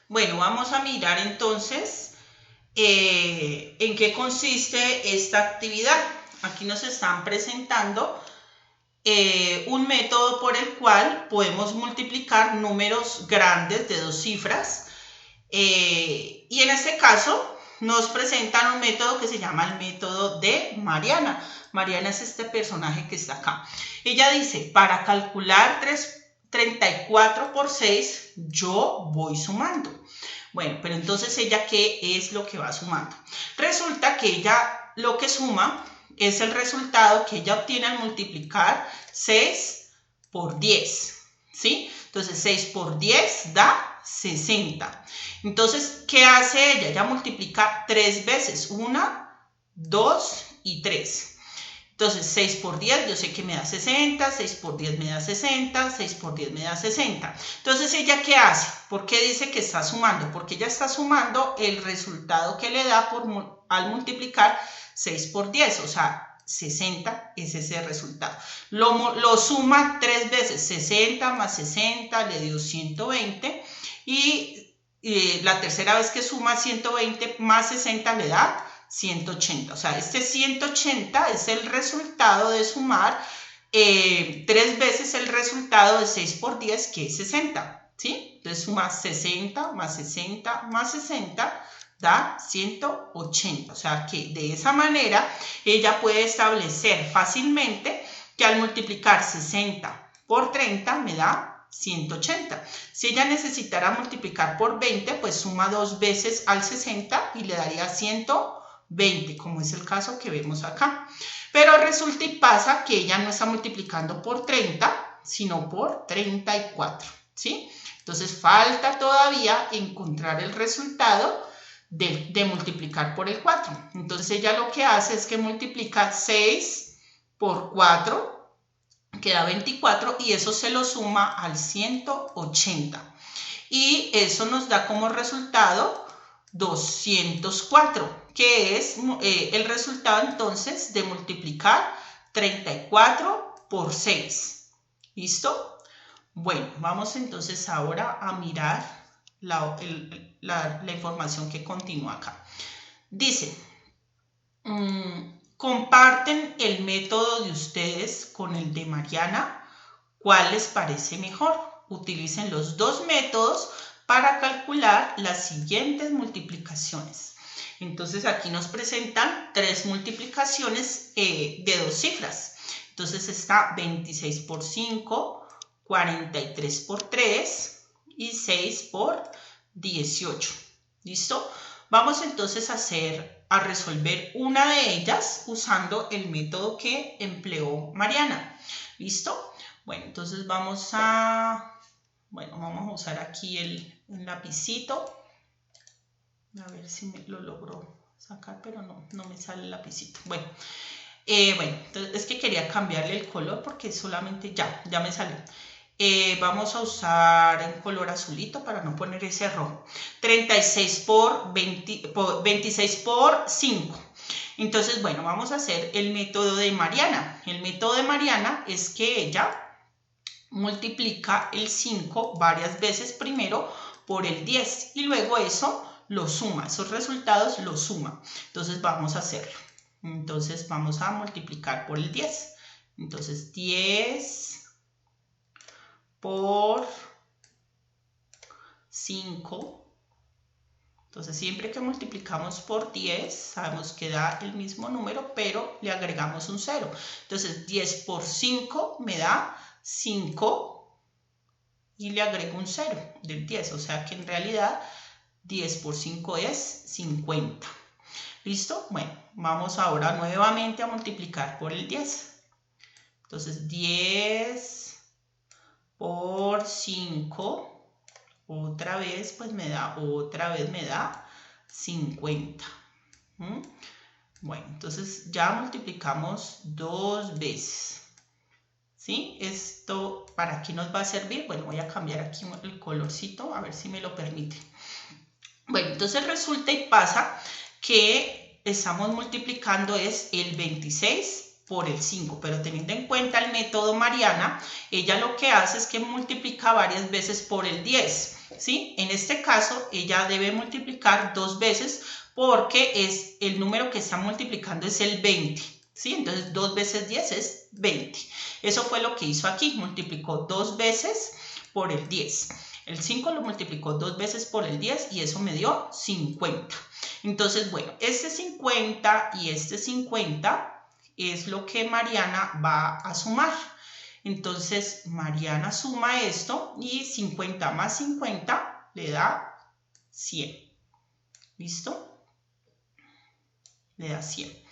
Bueno, vamos a mirar entonces en qué consiste esta actividad. Aquí nos están presentando un método por el cual podemos multiplicar números grandes de 2 cifras y en este caso nos presentan un método que se llama el método de Mariana. Mariana es este personaje que está acá. Ella dice, para calcular 34 por 6, yo voy sumando. Bueno, pero entonces ella, ¿qué es lo que va sumando? Resulta que ella lo que suma es el resultado que ella obtiene al multiplicar 6 por 10, ¿sí? Entonces 6 por 10 da 60. Entonces, ¿qué hace ella? Ella multiplica 3 veces, 1, 2 y 3. Entonces, 6 por 10, yo sé que me da 60, 6 por 10 me da 60, 6 por 10 me da 60. Entonces, ¿ella qué hace? ¿Por qué dice que está sumando? Porque ella está sumando el resultado que le da al multiplicar 6 por 10, o sea, 60 es ese resultado. Lo suma 3 veces, 60 más 60 le dio 120 y la tercera vez que suma 120 más 60 le da 180. O sea, este 180 es el resultado de sumar 3 veces el resultado de 6 por 10, que es 60. ¿Sí? Entonces suma 60 más 60 más 60 da 180. O sea que de esa manera ella puede establecer fácilmente que al multiplicar 60 por 30 me da 180. Si ella necesitara multiplicar por 20, pues suma 2 veces al 60 y le daría 120, como es el caso que vemos acá. Pero resulta y pasa que ella no está multiplicando por 30, sino por 34, ¿sí? Entonces falta todavía encontrar el resultado de multiplicar por el 4. Entonces ella lo que hace es que multiplica 6 por 4, queda 24 y eso se lo suma al 180. Y eso nos da como resultado 204, que es el resultado entonces de multiplicar 34 por 6. ¿Listo? Bueno, vamos entonces ahora a mirar la información que continúa acá. Dice, comparten el método de ustedes con el de Mariana. ¿Cuál les parece mejor? Utilicen los dos métodos para calcular las siguientes multiplicaciones. Entonces aquí nos presentan 3 multiplicaciones de 2 cifras. Entonces está 26 por 5, 43 por 3 y 6 por 18. ¿Listo? Vamos entonces a resolver una de ellas usando el método que empleó Mariana. ¿Listo? Bueno, entonces vamos a usar aquí el lapicito. A ver si lo logro sacar, pero no me sale el lapicito. Bueno, entonces es que quería cambiarle el color porque solamente ya me salió. Vamos a usar en color azulito para no poner ese rojo. 36 por 26 por 5. Entonces, bueno, vamos a hacer el método de Mariana. El método de Mariana es que ella multiplica el 5 varias veces primero por el 10 y luego eso lo suma, esos resultados los suma. Entonces vamos a hacerlo. Entonces vamos a multiplicar por el 10. Entonces 10 por 5. Entonces siempre que multiplicamos por 10 sabemos que da el mismo número, pero le agregamos un 0. Entonces 10 por 5 me da 5 y le agrego un 0 del 10. O sea que en realidad 10 por 5 es 50. ¿Listo? Bueno, vamos ahora nuevamente a multiplicar por el 10. Entonces 10 por 5, otra vez me da 50. Bueno, entonces ya multiplicamos 2 veces. ¿Sí? Esto, ¿para qué nos va a servir? Bueno, voy a cambiar aquí el colorcito, a ver si me lo permite. Bueno, entonces resulta y pasa que estamos multiplicando es el 26 por el 5, pero teniendo en cuenta el método Mariana, ella lo que hace es que multiplica varias veces por el 10. ¿sí? En este caso, ella debe multiplicar 2 veces porque el número que está multiplicando es el 20, ¿sí? Entonces, 2 veces 10 es 20. Eso fue lo que hizo aquí, multiplicó 2 veces por el 10. El 5 lo multiplicó 2 veces por el 10 y eso me dio 50. Entonces, bueno, este 50 y este 50 es lo que Mariana va a sumar. Entonces, Mariana suma esto y 50 más 50 le da 100. ¿Listo? Le da 100.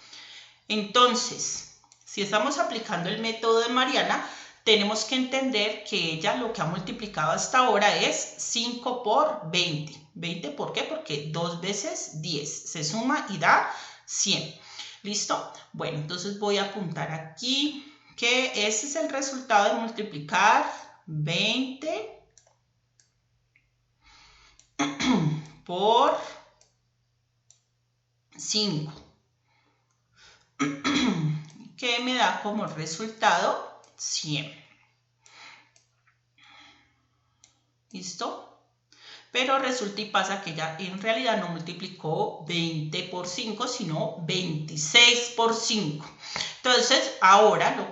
Entonces, si estamos aplicando el método de Mariana, tenemos que entender que ella lo que ha multiplicado hasta ahora es 5 por 20. ¿20 por qué? Porque 2 veces 10 se suma y da 100. ¿Listo? Bueno, entonces voy a apuntar aquí que ese es el resultado de multiplicar 20 por 5, que me da como resultado 100. ¿Listo? Pero resulta y pasa que ella en realidad no multiplicó 20 por 5, sino 26 por 5. Entonces, ahora lo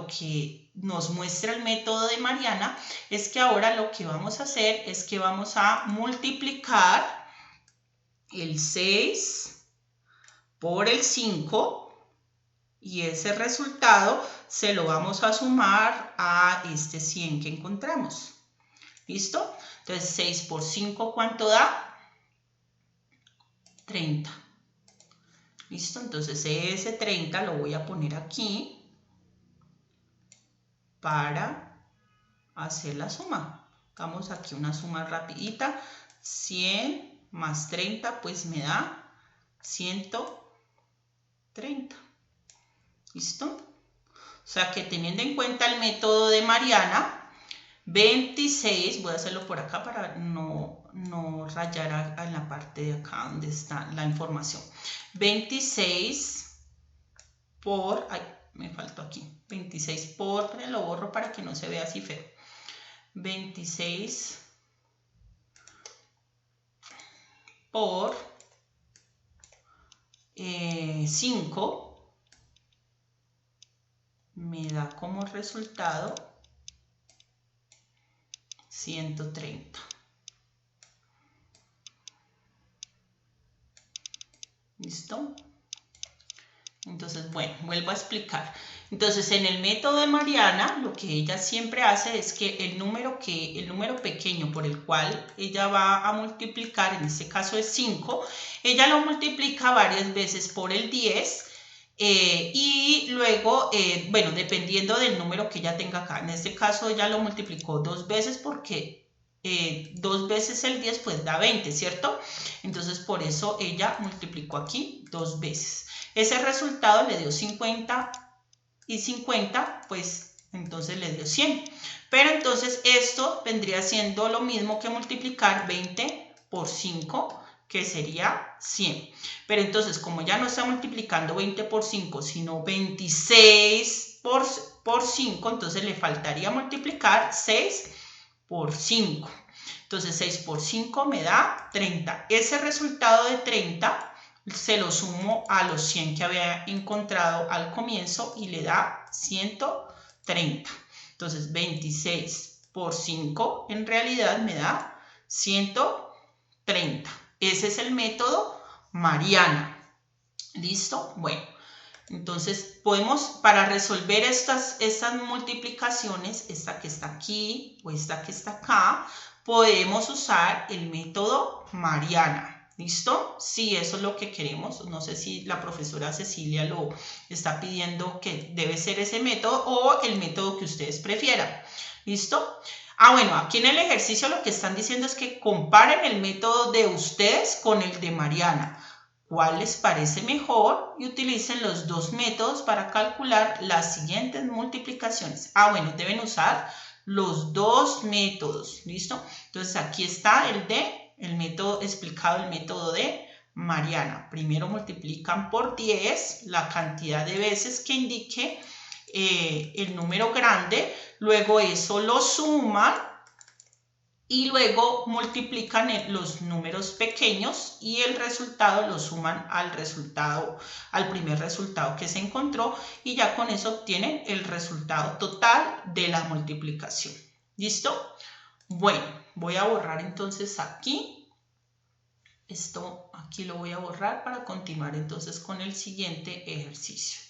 que nos muestra el método de Mariana es que ahora lo que vamos a hacer es que vamos a multiplicar el 6 por el 5 y ese resultado se lo vamos a sumar a este 100 que encontramos. ¿Listo? Entonces, 6 por 5, ¿cuánto da? 30. ¿Listo? Entonces, ese 30 lo voy a poner aquí para hacer la suma. Hagamos aquí una suma rapidita. 100 más 30, pues me da 130. ¿Listo? O sea que teniendo en cuenta el método de Mariana, 26, voy a hacerlo por acá para no rayar en la parte de acá donde está la información. 26 por, ay, me faltó aquí, 26 por, lo borro para que no se vea así feo. 26 por 5 me da como resultado 130. ¿Listo? Entonces, bueno, vuelvo a explicar. Entonces, en el método de Mariana, lo que ella siempre hace es que el número pequeño por el cual ella va a multiplicar, en este caso es 5, ella lo multiplica varias veces por el 10 y luego, bueno, dependiendo del número que ella tenga acá. En este caso, ella lo multiplicó 2 veces porque 2 veces el 10 pues da 20, ¿cierto? Entonces, por eso ella multiplicó aquí 2 veces. Ese resultado le dio 50 y 50, pues entonces le dio 100. Pero entonces esto vendría siendo lo mismo que multiplicar 20 por 5, que sería 100. Pero entonces, como ya no está multiplicando 20 por 5, sino 26 por 5, entonces le faltaría multiplicar 6 por 5. Entonces, 6 por 5 me da 30. Ese resultado de 30 se lo sumo a los 100 que había encontrado al comienzo y le da 130. Entonces, 26 por 5 en realidad me da 130. Ese es el método Mariana. ¿Listo? Bueno, entonces podemos, para resolver estas multiplicaciones, esta que está aquí o esta que está acá, podemos usar el método Mariana. ¿Listo? Sí, eso es lo que queremos. No sé si la profesora Cecilia lo está pidiendo que debe ser ese método o el método que ustedes prefieran. ¿Listo? Bueno, aquí en el ejercicio lo que están diciendo es que comparen el método de ustedes con el de Mariana. ¿Cuál les parece mejor? Y utilicen los dos métodos para calcular las siguientes multiplicaciones. Bueno, deben usar los dos métodos. ¿Listo? Entonces aquí está el método explicado, el método de Mariana. Primero multiplican por 10 la cantidad de veces que indique el número grande, luego eso lo suman y luego multiplican los números pequeños y el resultado lo suman al primer resultado que se encontró, y ya con eso obtienen el resultado total de la multiplicación. ¿Listo? Bueno, voy a borrar entonces aquí. Esto aquí lo voy a borrar para continuar entonces con el siguiente ejercicio.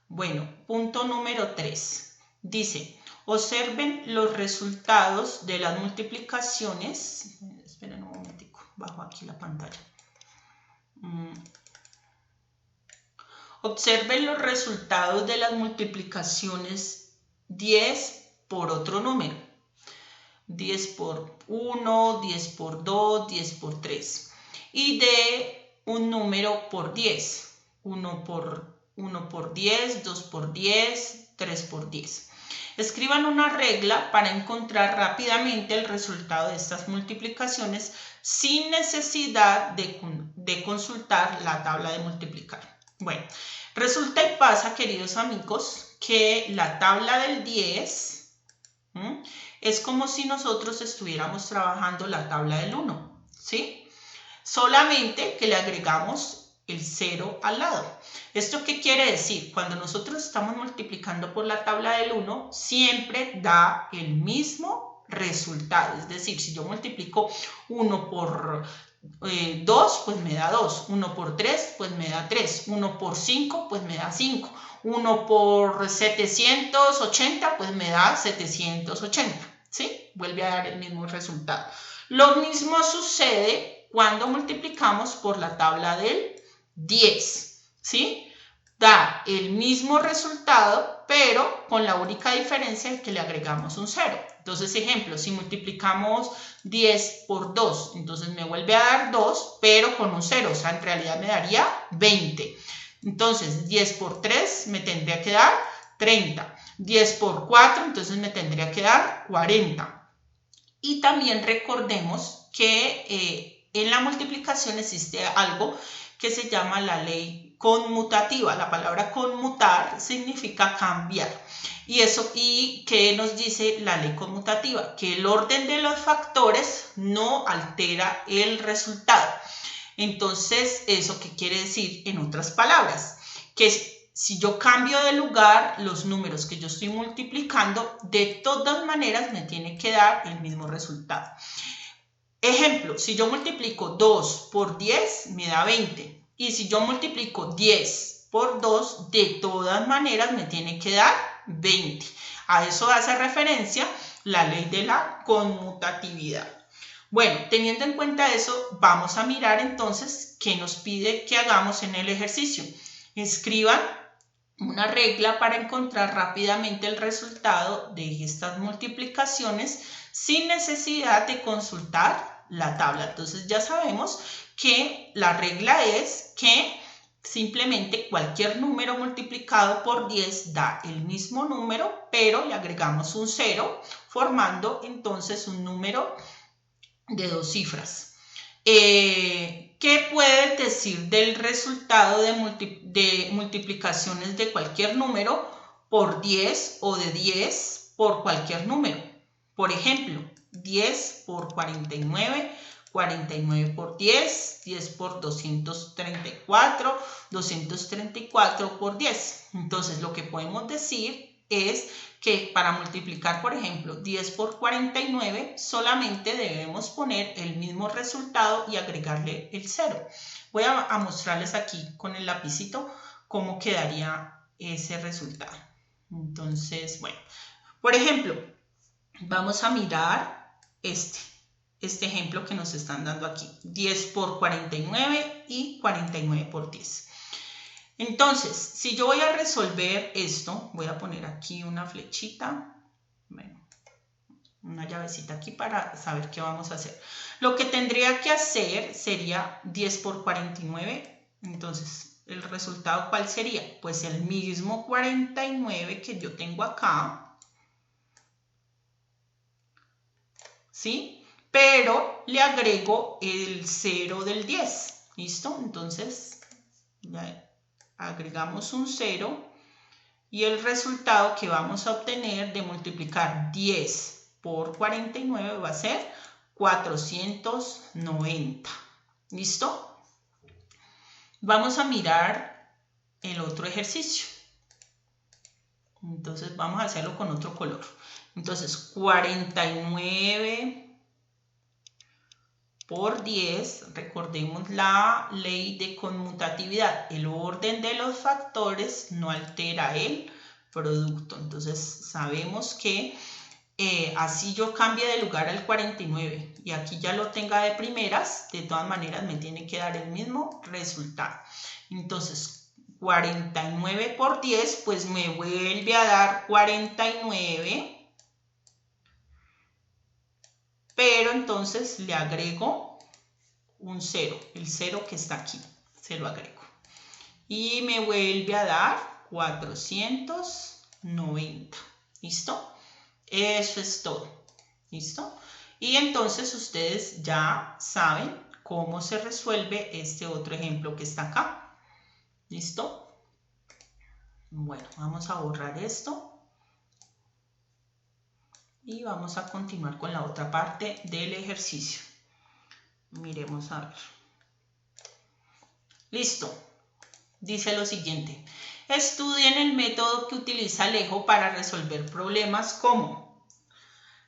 Bueno, punto número 3. Dice: observen los resultados de las multiplicaciones. Esperen un momentico, bajo aquí la pantalla. Observen los resultados de las multiplicaciones 10 por otro número. 10 por 1, 10 por 2, 10 por 3. Y de un número por 10. 1 por 10, 2 por 10, 3 por 10. Escriban una regla para encontrar rápidamente el resultado de estas multiplicaciones sin necesidad de consultar la tabla de multiplicar. Bueno, resulta y pasa, queridos amigos, que la tabla del 10 es como si nosotros estuviéramos trabajando la tabla del 1, ¿sí? Solamente que le agregamos el 0 al lado. ¿Esto qué quiere decir? Cuando nosotros estamos multiplicando por la tabla del 1, siempre da el mismo resultado. Es decir, si yo multiplico 1 por 2, pues me da 2. 1 por 3, pues me da 3. 1 por 5, pues me da 5. 1 por 780, pues me da 780. ¿Sí? Vuelve a dar el mismo resultado. Lo mismo sucede cuando multiplicamos por la tabla del 10, ¿sí? Da el mismo resultado, pero con la única diferencia de que le agregamos un 0. Entonces, ejemplo, si multiplicamos 10 por 2, entonces me vuelve a dar 2, pero con un 0, o sea, en realidad me daría 20. Entonces, 10 por 3 me tendría que dar 30. 10 por 4, entonces me tendría que dar 40. Y también recordemos que en la multiplicación existe algo que se llama la ley conmutativa. La palabra conmutar significa cambiar. ¿Y qué nos dice la ley conmutativa? Que el orden de los factores no altera el resultado. Entonces, ¿eso qué quiere decir? En otras palabras, que si yo cambio de lugar los números que yo estoy multiplicando, de todas maneras me tiene que dar el mismo resultado. Ejemplo, si yo multiplico 2 por 10, me da 20. Y si yo multiplico 10 por 2, de todas maneras me tiene que dar 20. A eso hace referencia la ley de la conmutatividad. Bueno, teniendo en cuenta eso, vamos a mirar entonces qué nos pide que hagamos en el ejercicio. Escriban una regla para encontrar rápidamente el resultado de estas multiplicaciones sin necesidad de consultar la tabla. Entonces ya sabemos que la regla es que simplemente cualquier número multiplicado por 10 da el mismo número, pero le agregamos un 0, formando entonces un número de 2 cifras. ¿Qué puedes decir del resultado de multiplicaciones de cualquier número por 10 o de 10 por cualquier número? Por ejemplo, 10 por 49, 49 por 10, 10 por 234, 234 por 10. Entonces, lo que podemos decir es que para multiplicar, por ejemplo, 10 por 49, solamente debemos poner el mismo resultado y agregarle el 0. Voy a mostrarles aquí con el lapicito cómo quedaría ese resultado. Entonces, bueno, por ejemplo, vamos a mirar este ejemplo que nos están dando aquí. 10 por 49 y 49 por 10. Entonces, si yo voy a resolver esto, voy a poner aquí una flechita, bueno, una llavecita aquí para saber qué vamos a hacer. Lo que tendría que hacer sería 10 por 49, entonces, ¿el resultado cuál sería? Pues el mismo 49 que yo tengo acá, ¿sí? Pero le agrego el 0 del 10, ¿listo? Entonces, ya agregamos un 0 y el resultado que vamos a obtener de multiplicar 10 por 49 va a ser 490. ¿Listo? Vamos a mirar el otro ejercicio. Entonces vamos a hacerlo con otro color. Entonces 49 por 10, recordemos la ley de conmutatividad. El orden de los factores no altera el producto. Entonces sabemos que así yo cambie de lugar al 49 y aquí ya lo tenga de primeras, de todas maneras me tiene que dar el mismo resultado. Entonces 49 por 10 pues me vuelve a dar 49, pero entonces le agrego un 0, el 0 que está aquí, se lo agrego. Y me vuelve a dar 490. ¿Listo? Eso es todo. ¿Listo? Y entonces ustedes ya saben cómo se resuelve este otro ejemplo que está acá. ¿Listo? Bueno, vamos a borrar esto. Y vamos a continuar con la otra parte del ejercicio. Miremos a ver. Listo. Dice lo siguiente. Estudien el método que utiliza Alejo para resolver problemas como: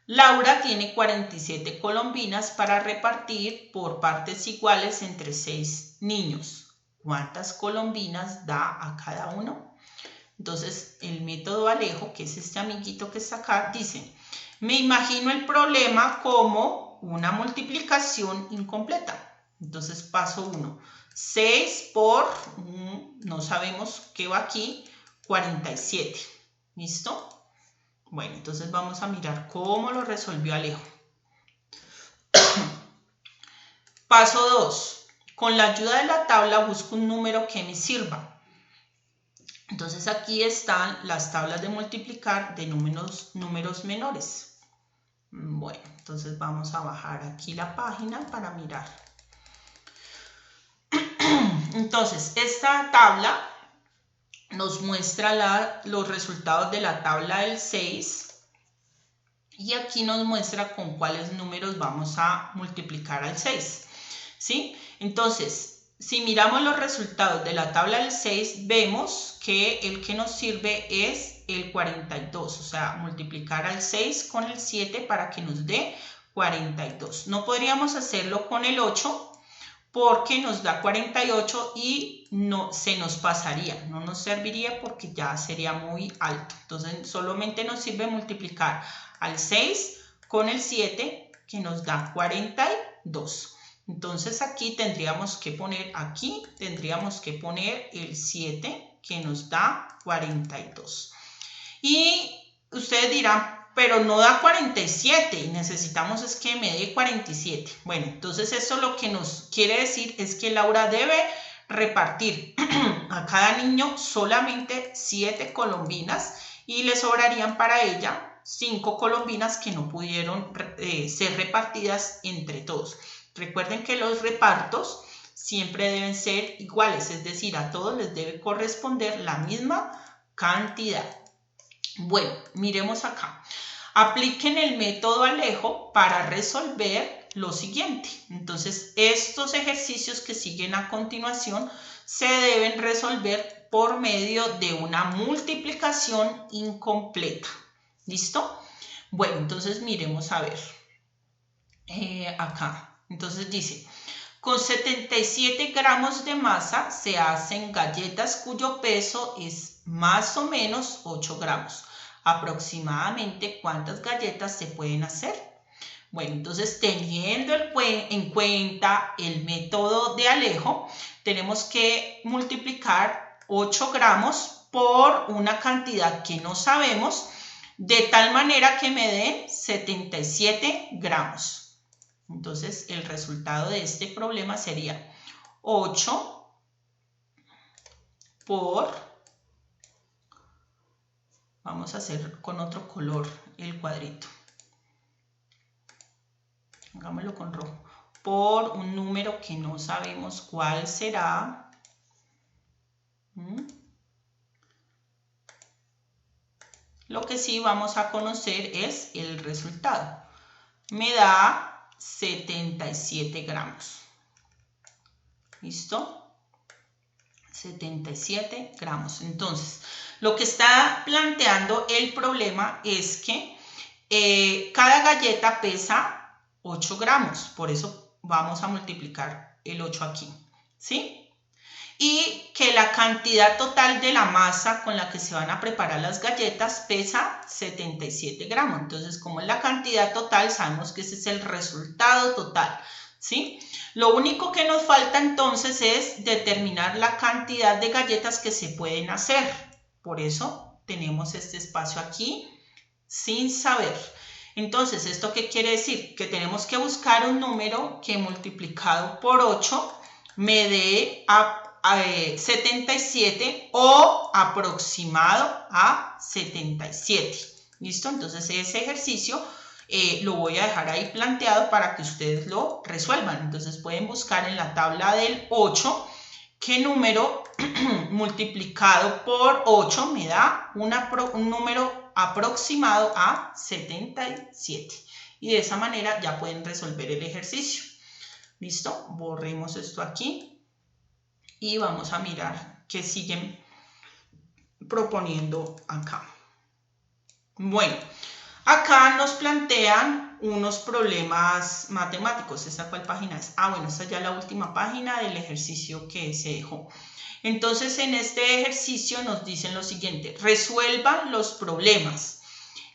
Laura tiene 47 colombinas para repartir por partes iguales entre 6 niños. ¿Cuántas colombinas da a cada uno? Entonces, el método Alejo, que es este amiguito que está acá, dice: me imagino el problema como una multiplicación incompleta. Entonces, paso 1. 6 por, no sabemos qué va aquí, 47. ¿Listo? Bueno, entonces vamos a mirar cómo lo resolvió Alejo. Paso 2. Con la ayuda de la tabla busco un número que me sirva. Entonces aquí están las tablas de multiplicar de números menores. Bueno, entonces vamos a bajar aquí la página para mirar. Entonces, esta tabla nos muestra los resultados de la tabla del 6 y aquí nos muestra con cuáles números vamos a multiplicar al 6, ¿sí? Entonces, si miramos los resultados de la tabla del 6, vemos que el que nos sirve es el 42, o sea, multiplicar al 6 con el 7 para que nos dé 42. No podríamos hacerlo con el 8 porque nos da 48 y no se nos pasaría, no nos serviría porque ya sería muy alto. Entonces, solamente nos sirve multiplicar al 6 con el 7 que nos da 42. Entonces aquí tendríamos que poner el 7 que nos da 42. Y ustedes dirán, pero no da 47 y necesitamos es que me dé 47. Bueno, entonces eso lo que nos quiere decir es que Laura debe repartir a cada niño solamente 7 colombinas y le sobrarían para ella 5 colombinas que no pudieron ser repartidas entre todos. Recuerden que los repartos siempre deben ser iguales, es decir, a todos les debe corresponder la misma cantidad. Bueno, miremos acá. Apliquen el método Alejo para resolver lo siguiente. Entonces, estos ejercicios que siguen a continuación se deben resolver por medio de una multiplicación incompleta. ¿Listo? Bueno, entonces miremos a ver. Acá. Entonces dice: con 77 gramos de masa se hacen galletas cuyo peso es más o menos 8 gramos. Aproximadamente, ¿cuántas galletas se pueden hacer? Bueno, entonces teniendo en cuenta el método de Alejo, tenemos que multiplicar 8 gramos por una cantidad que no sabemos, de tal manera que me den 77 gramos. Entonces, el resultado de este problema sería 8 por, vamos a hacer con otro color el cuadrito, hagámoslo con rojo, por un número que no sabemos cuál será. Lo que sí vamos a conocer es el resultado. Me da 77 gramos. ¿Listo? 77 gramos. Entonces, lo que está planteando el problema es que cada galleta pesa 8 gramos. Por eso vamos a multiplicar el 8 aquí. ¿Sí? Y que la cantidad total de la masa con la que se van a preparar las galletas pesa 77 gramos. Entonces, como es la cantidad total, sabemos que ese es el resultado total, ¿sí? Lo único que nos falta entonces es determinar la cantidad de galletas que se pueden hacer. Por eso tenemos este espacio aquí, sin saber. Entonces, ¿esto qué quiere decir? Que tenemos que buscar un número que multiplicado por 8 me dé 77 o aproximado a 77. ¿Listo? Entonces ese ejercicio lo voy a dejar ahí planteado para que ustedes lo resuelvan. Entonces pueden buscar en la tabla del 8 qué número multiplicado por 8 me da un número aproximado a 77. Y de esa manera ya pueden resolver el ejercicio. ¿Listo? Borremos esto aquí. Y vamos a mirar qué siguen proponiendo acá. Bueno, acá nos plantean unos problemas matemáticos. ¿Esta cuál página es? Ah, bueno, esta ya es la última página del ejercicio que se dejó. Entonces, en este ejercicio nos dicen lo siguiente: resuelvan los problemas.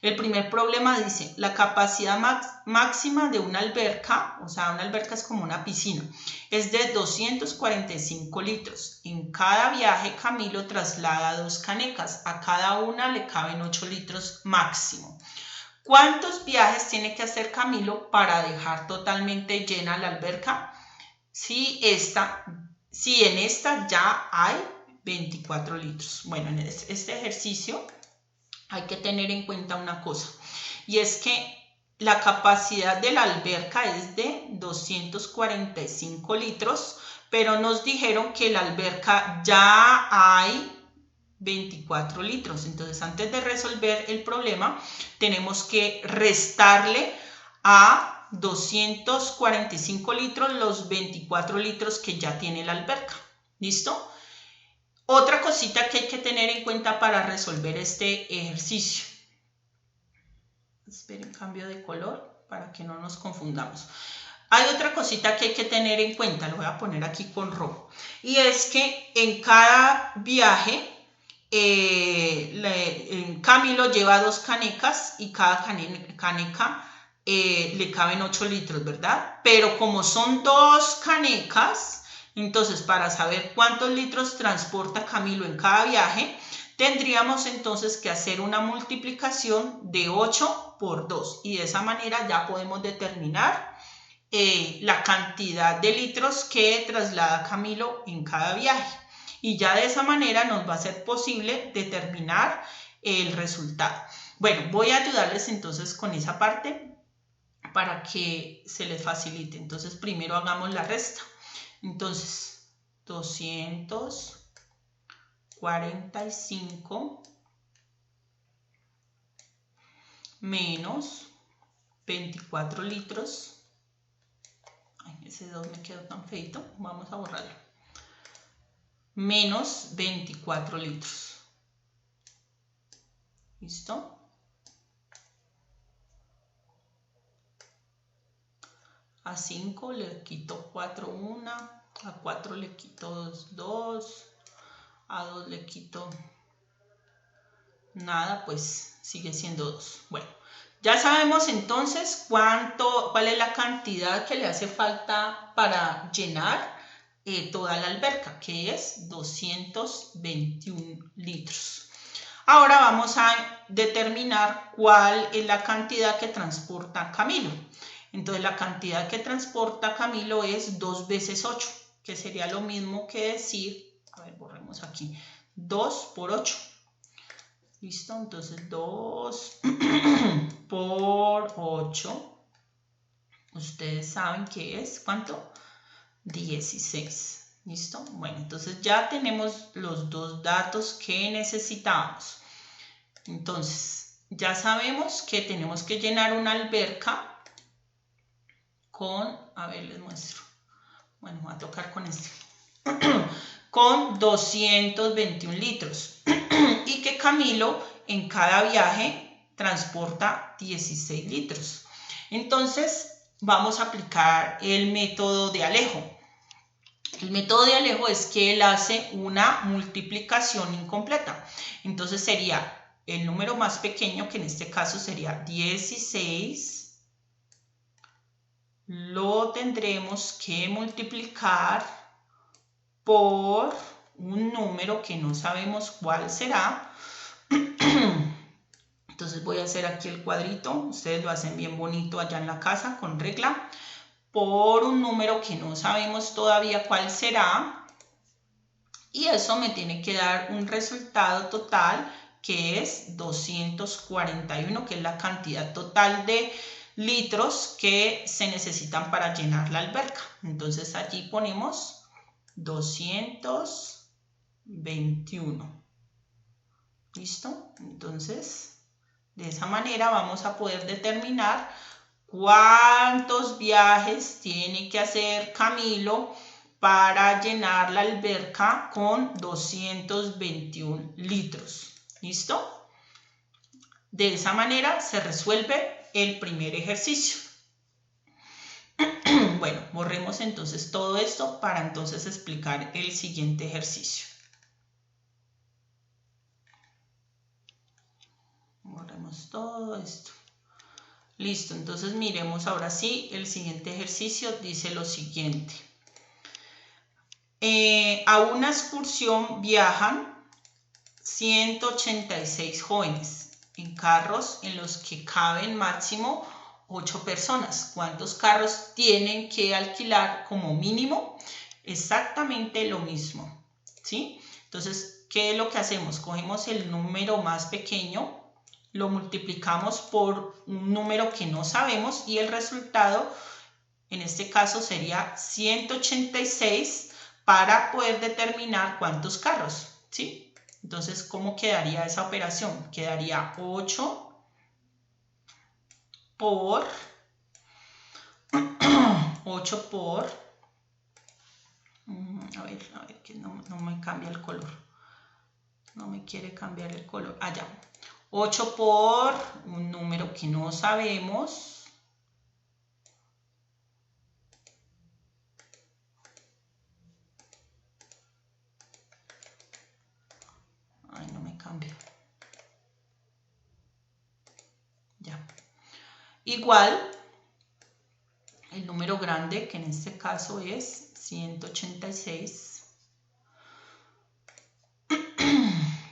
El primer problema dice, la capacidad máxima de una alberca, o sea, una alberca es como una piscina, es de 245 litros. En cada viaje, Camilo traslada 2 canecas. A cada una le caben 8 litros máximo. ¿Cuántos viajes tiene que hacer Camilo para dejar totalmente llena la alberca? Si en esta ya hay 24 litros. Bueno, en este ejercicio hay que tener en cuenta una cosa, y es que la capacidad de la alberca es de 245 litros, pero nos dijeron que la alberca ya hay 24 litros. Entonces, antes de resolver el problema, tenemos que restarle a 245 litros los 24 litros que ya tiene la alberca. ¿Listo? Otra cosita que hay que tener en cuenta para resolver este ejercicio. Esperen, cambio de color para que no nos confundamos. Hay otra cosita que hay que tener en cuenta, lo voy a poner aquí con rojo. Y es que en cada viaje, Camilo lleva 2 canecas y cada caneca le caben 8 litros, ¿verdad? Pero como son 2 canecas... Entonces, para saber cuántos litros transporta Camilo en cada viaje, tendríamos entonces que hacer una multiplicación de 8 por 2. Y de esa manera ya podemos determinar la cantidad de litros que traslada Camilo en cada viaje. Y ya de esa manera nos va a ser posible determinar el resultado. Bueno, voy a ayudarles entonces con esa parte para que se les facilite. Entonces, primero hagamos la resta. Entonces, 245 menos 24 litros. Ay, ese 2 me quedó tan feito. Vamos a borrarlo. Menos 24 litros. ¿Listo? A 5 le quito 4, 1. A 4 le quito 2. A 2 le quito nada, pues sigue siendo 2. Bueno, ya sabemos entonces cuál es la cantidad que le hace falta para llenar toda la alberca, que es 221 litros. Ahora vamos a determinar cuál es la cantidad que transporta Camilo. Entonces la cantidad que transporta Camilo es 2 veces 8, que sería lo mismo que decir, a ver, borremos aquí, 2 por 8. ¿Listo? Entonces 2 por 8, ustedes saben que es, ¿cuánto? 16. ¿Listo? Bueno, entonces ya tenemos los dos datos que necesitábamos. Entonces, ya sabemos que tenemos que llenar una alberca con, a ver, les muestro. Bueno, voy a tocar con este. Con 221 litros. Y que Camilo en cada viaje transporta 16 litros. Entonces, vamos a aplicar el método de Alejo. El método de Alejo es que él hace una multiplicación incompleta. Entonces sería el número más pequeño, que en este caso sería 16, lo tendremos que multiplicar por un número que no sabemos cuál será. Entonces voy a hacer aquí el cuadrito, ustedes lo hacen bien bonito allá en la casa con regla, por un número que no sabemos todavía cuál será, y eso me tiene que dar un resultado total que es 241, que es la cantidad total de litros que se necesitan para llenar la alberca. Entonces allí ponemos 221. ¿Listo? Entonces, de esa manera vamos a poder determinar cuántos viajes tiene que hacer Camilo para llenar la alberca con 221 litros. ¿Listo? De esa manera se resuelve el primer ejercicio. Bueno, borremos entonces todo esto para entonces explicar el siguiente ejercicio. Borremos todo esto. Listo, entonces miremos ahora sí, el siguiente ejercicio dice lo siguiente. A una excursión viajan 186 jóvenes en carros en los que caben máximo 8 personas. ¿Cuántos carros tienen que alquilar como mínimo? Exactamente lo mismo, ¿sí? Entonces, ¿qué es lo que hacemos? Cogemos el número más pequeño, lo multiplicamos por un número que no sabemos y el resultado, en este caso, sería 186 para poder determinar cuántos carros, ¿sí? Entonces, ¿cómo quedaría esa operación? Quedaría 8 por 8 por, a ver, que no me cambia el color. No me quiere cambiar el color. Allá. 8 por un número que no sabemos. Ay, no me cambia. Ya. Igual el número grande, que en este caso es 186.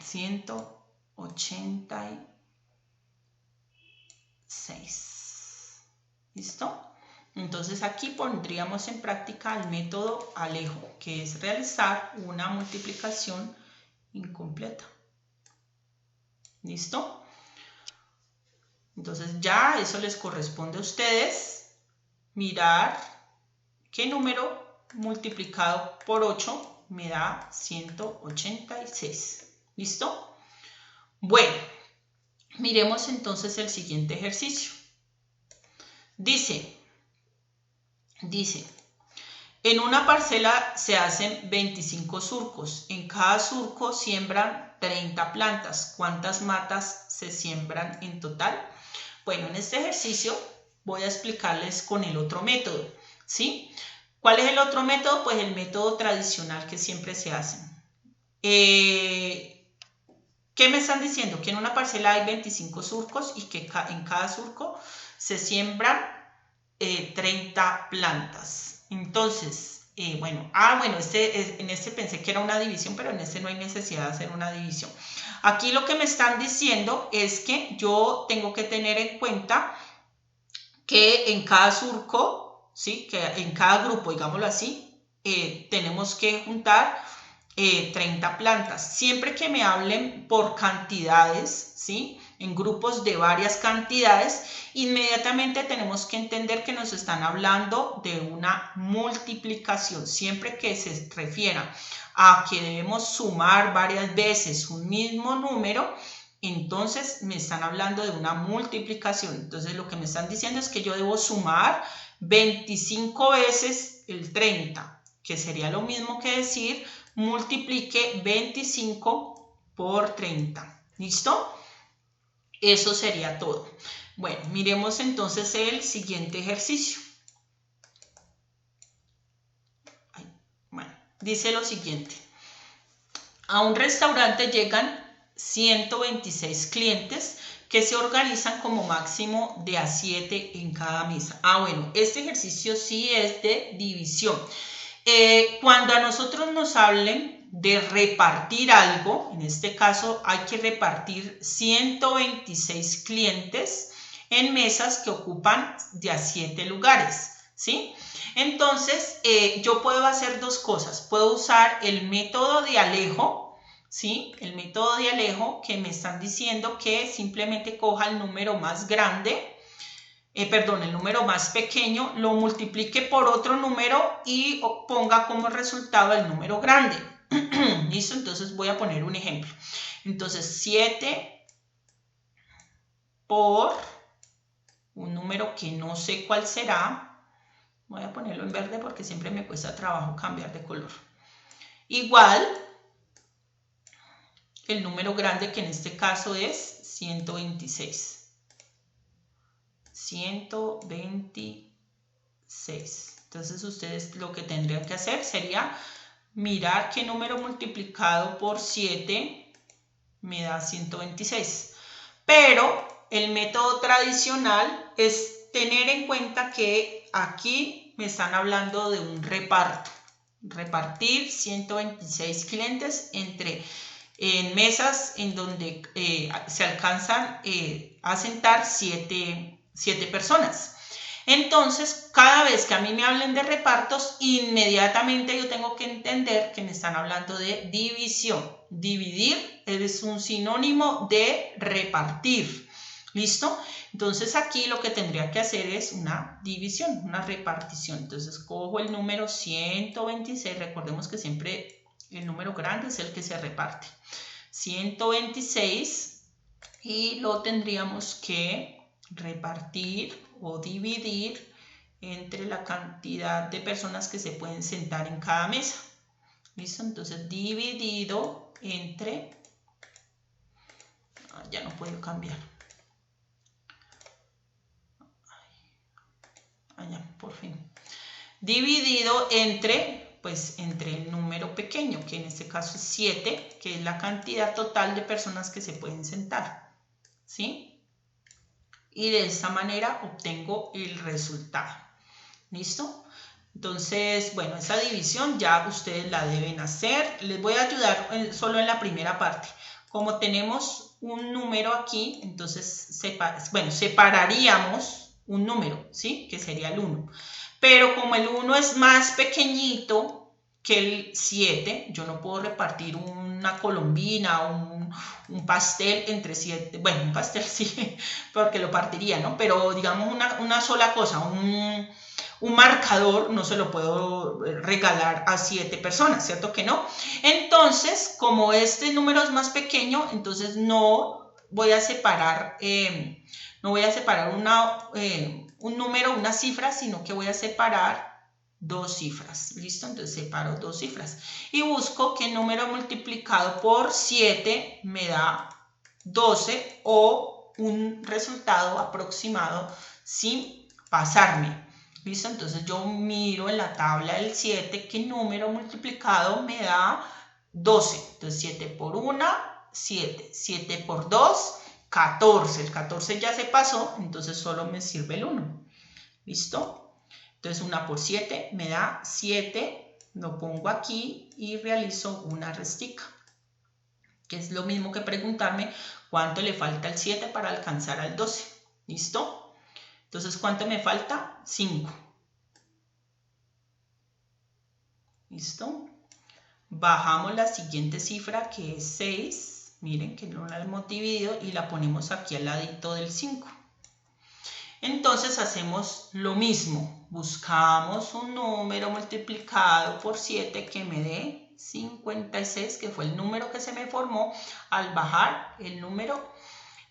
186. ¿Listo? Entonces aquí pondríamos en práctica el método Alejo, que es realizar una multiplicación incompleta. ¿Listo? Entonces ya eso les corresponde a ustedes mirar qué número multiplicado por 8 me da 186. ¿Listo? Bueno, miremos entonces el siguiente ejercicio. Dice, en una parcela se hacen 25 surcos. En cada surco siembran 30 plantas. ¿Cuántas matas se siembran en total? Bueno, en este ejercicio voy a explicarles con el otro método, ¿sí? ¿Cuál es el otro método? Pues el método tradicional que siempre se hace. ¿Qué me están diciendo? Que en una parcela hay 25 surcos y que en cada surco se siembran 30 plantas. Entonces, en este pensé que era una división, pero en este no hay necesidad de hacer una división. Aquí lo que me están diciendo es que yo tengo que tener en cuenta que en cada surco, ¿sí? Que en cada grupo, digámoslo así, tenemos que juntar 30 plantas. Siempre que me hablen por cantidades, ¿sí? En grupos de varias cantidades, inmediatamente tenemos que entender que nos están hablando de una multiplicación. Siempre que se refiera a que debemos sumar varias veces un mismo número, entonces me están hablando de una multiplicación. Entonces lo que me están diciendo es que yo debo sumar 25 veces el 30, que sería lo mismo que decir multiplique 25 por 30. ¿Listo? Eso sería todo. Bueno, miremos entonces el siguiente ejercicio. Bueno, dice lo siguiente. A un restaurante llegan 126 clientes que se organizan como máximo de a 7 en cada mesa. Bueno, este ejercicio sí es de división. Cuando a nosotros nos hablen de repartir algo, en este caso hay que repartir 126 clientes en mesas que ocupan de a 7 lugares, ¿sí? Entonces, yo puedo hacer dos cosas. Puedo usar el método de Alejo, ¿sí? El método de Alejo, que me están diciendo que simplemente coja el número más grande, el número más pequeño, lo multiplique por otro número y ponga como resultado el número grande. ¿Listo? Entonces voy a poner un ejemplo. Entonces 7 por un número que no sé cuál será. Voy a ponerlo en verde porque siempre me cuesta trabajo cambiar de color. Igual el número grande, que en este caso es 126. 126. Entonces ustedes lo que tendrían que hacer sería mirar qué número multiplicado por 7 me da 126. Pero el método tradicional es tener en cuenta que aquí me están hablando de un reparto. Repartir 126 clientes en mesas en donde se alcanzan a sentar 7 personas. Entonces, cada vez que a mí me hablen de repartos, inmediatamente yo tengo que entender que me están hablando de división. Dividir es un sinónimo de repartir. ¿Listo? Entonces aquí lo que tendría que hacer es una división, una repartición. Entonces cojo el número 126, recordemos que siempre el número grande es el que se reparte. 126 y lo tendríamos que repartir o dividir entre la cantidad de personas que se pueden sentar en cada mesa. ¿Listo? Entonces dividido entre... ya no puedo cambiar. Ya, por fin. Dividido entre el número pequeño, que en este caso es 7, que es la cantidad total de personas que se pueden sentar. ¿Sí? Y de esta manera obtengo el resultado. ¿Listo? Entonces, bueno, esa división ya ustedes la deben hacer. Les voy a ayudar solo en la primera parte. Como tenemos un número aquí, entonces separaríamos un número, ¿sí? Que sería el 1. Pero como el 1 es más pequeñito que el 7, yo no puedo repartir una colombina, un pastel entre 7. Bueno, un pastel sí, porque lo partiría, ¿no? Pero digamos una sola cosa, un marcador no se lo puedo regalar a 7 personas, ¿cierto que no? Entonces, como este número es más pequeño, entonces no voy a separar, un número, una cifra, sino que voy a separar dos cifras. ¿Listo? Entonces separo dos cifras y busco qué número multiplicado por 7 me da 12 o un resultado aproximado sin pasarme. ¿Listo? Entonces yo miro en la tabla del 7 qué número multiplicado me da 12. Entonces 7 por 1, 7. 7 por 2, 14. El 14 ya se pasó, entonces solo me sirve el 1. ¿Listo? Entonces 1 por 7 me da 7. Lo pongo aquí y realizo una restica, que es lo mismo que preguntarme cuánto le falta al 7 para alcanzar al 12. ¿Listo? Entonces, ¿cuánto me falta? 5. ¿Listo? Bajamos la siguiente cifra, que es 6. Miren que no la hemos dividido y la ponemos aquí al ladito del 5. Entonces hacemos lo mismo. Buscamos un número multiplicado por 7 que me dé 56, que fue el número que se me formó al bajar el número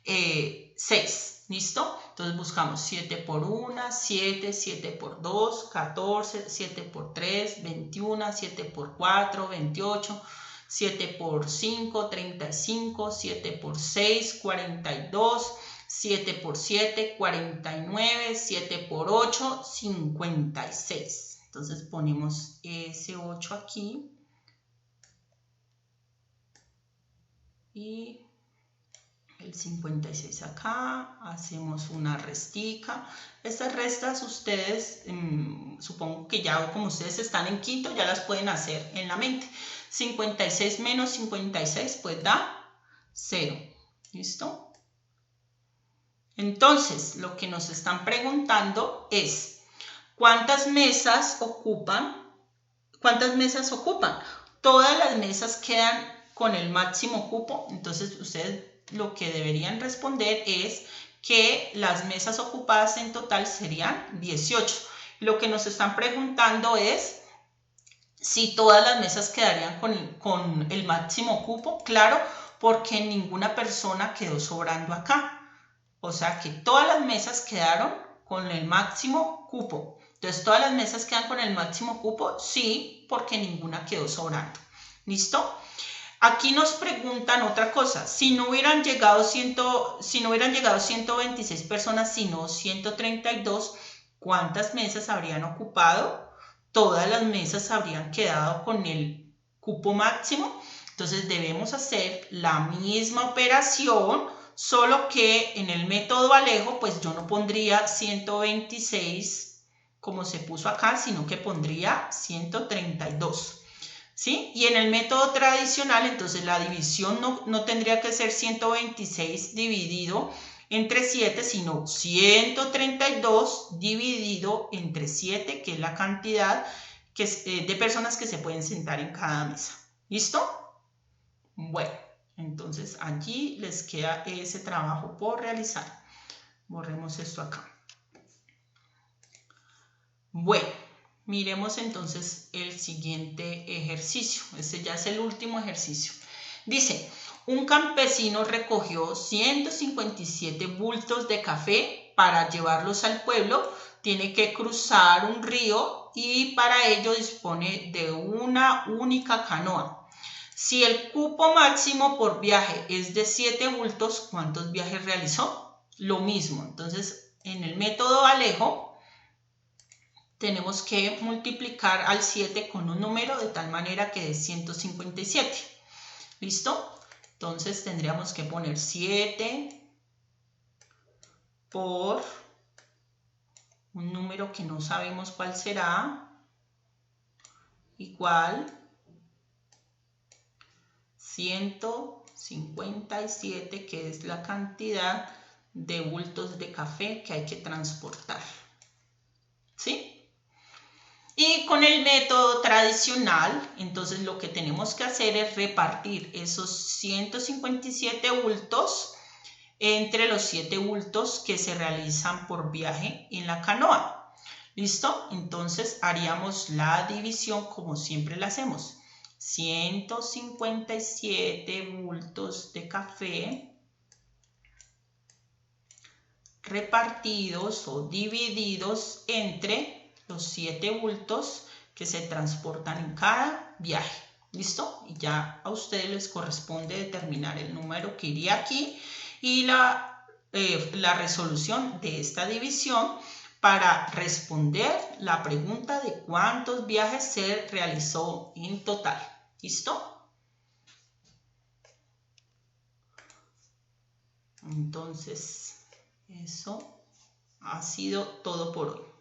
6. ¿Listo? Entonces buscamos 7 por 1, 7, 7 por 2, 14, 7 por 3, 21, 7 por 4, 28, 7 por 5, 35, 7 por 6, 42, 7 por 7, 49, 7 por 8, 56. Entonces ponemos ese 8 aquí y el 56 acá, hacemos una restica. Estas restas ustedes, supongo que ya como ustedes están en quinto, ya las pueden hacer en la mente. 56 menos 56 pues da 0. ¿Listo? Entonces, lo que nos están preguntando es, ¿cuántas mesas ocupan? ¿Cuántas mesas ocupan? Todas las mesas quedan con el máximo cupo, entonces ustedes lo que deberían responder es que las mesas ocupadas en total serían 18. Lo que nos están preguntando es si todas las mesas quedarían con el máximo cupo. Claro, porque ninguna persona quedó sobrando acá. O sea que todas las mesas quedaron con el máximo cupo. Entonces, ¿todas las mesas quedan con el máximo cupo? Sí, porque ninguna quedó sobrando. ¿Listo? Aquí nos preguntan otra cosa. Si no hubieran llegado 126 personas, sino 132, ¿cuántas mesas habrían ocupado? Todas las mesas habrían quedado con el cupo máximo. Entonces, debemos hacer la misma operación, solo que en el método Alejo, pues yo no pondría 126 como se puso acá, sino que pondría 132. ¿Sí? Y en el método tradicional, entonces la división no tendría que ser 126 dividido entre 7, sino 132 dividido entre 7, que es la cantidad de personas que se pueden sentar en cada mesa. ¿Listo? Bueno, entonces allí les queda ese trabajo por realizar. Borremos esto acá. Bueno. Miremos entonces el siguiente ejercicio. Este ya es el último ejercicio. Dice, un campesino recogió 157 bultos de café para llevarlos al pueblo. Tiene que cruzar un río y para ello dispone de una única canoa. Si el cupo máximo por viaje es de 7 bultos, ¿cuántos viajes realizó? Lo mismo. Entonces, en el método Alejo, tenemos que multiplicar al 7 con un número de tal manera que dé 157. ¿Listo? Entonces tendríamos que poner 7 por un número que no sabemos cuál será, igual 157, que es la cantidad de bultos de café que hay que transportar. ¿Sí? Y con el método tradicional, entonces lo que tenemos que hacer es repartir esos 157 bultos entre los 7 bultos que se realizan por viaje en la canoa. ¿Listo? Entonces haríamos la división como siempre la hacemos. 157 bultos de café repartidos o divididos entre los 7 bultos que se transportan en cada viaje. ¿Listo? Y ya a ustedes les corresponde determinar el número que iría aquí y la resolución de esta división para responder la pregunta de cuántos viajes se realizó en total. ¿Listo? Entonces, eso ha sido todo por hoy.